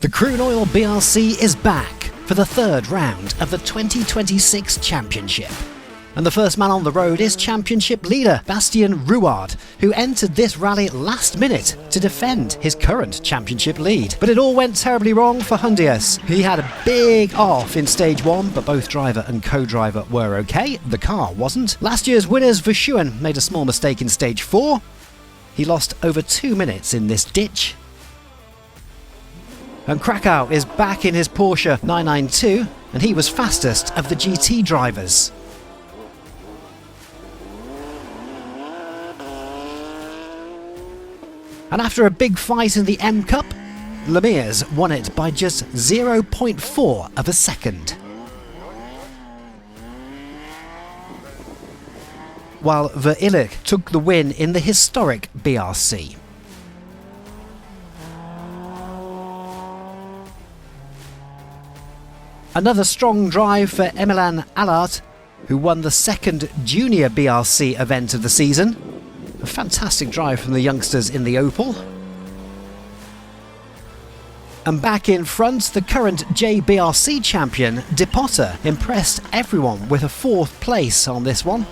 The Kroon-Oil BRC is back for the third round of the 2026 Championship. And the first man on the road is Championship leader Bastien Rouard, who entered this rally last minute to defend his current Championship lead. But it all went terribly wrong for Hundius. He had a big off in stage 1, but both driver and co-driver were okay. The car wasn't. Last year's winners Verschuren made a small mistake in stage 4. He lost over 2 minutes in this ditch. And Krakow is back in his Porsche 992, and he was fastest of the GT drivers. And after a big fight in the M Cup, Lemires won it by just 0.4 of a second. While Verillich took the win in the historic BRC. Another strong drive for Emilian Allard, who won the second junior BRC event of the season. A fantastic drive from the youngsters in the Opel. And back in front, the current JBRC champion, De Potter, impressed everyone with a 4th place on this one.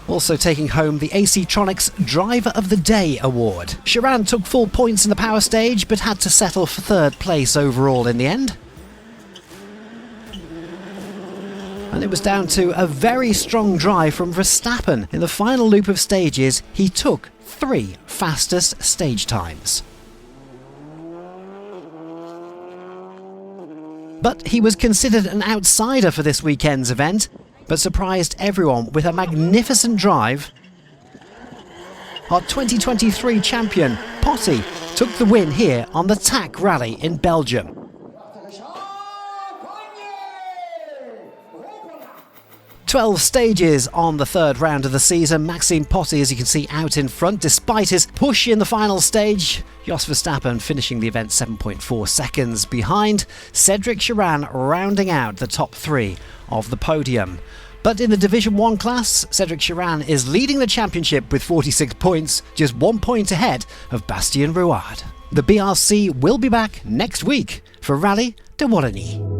Also taking home the AC Tronics Driver of the Day award. Sharan took full points in the power stage, but had to settle for 3rd place overall in the end. And it was down to a very strong drive from Verstappen. In the final loop of stages, he took 3 fastest stage times. But he was considered an outsider for this weekend's event, but surprised everyone with a magnificent drive. Our 2023 champion, Potty, took the win here on the TAC Rally in Belgium. 12 stages on the 3rd round of the season. Maxime Potty, as you can see, out in front despite his push in the final stage. Jos Verstappen finishing the event 7.4 seconds behind. Cedric Sharan rounding out the top 3 of the podium. But in the Division 1 class, Cedric Sharan is leading the championship with 46 points, just 1 point ahead of Bastien Rouard. The BRC will be back next week for Rally de Wallonie.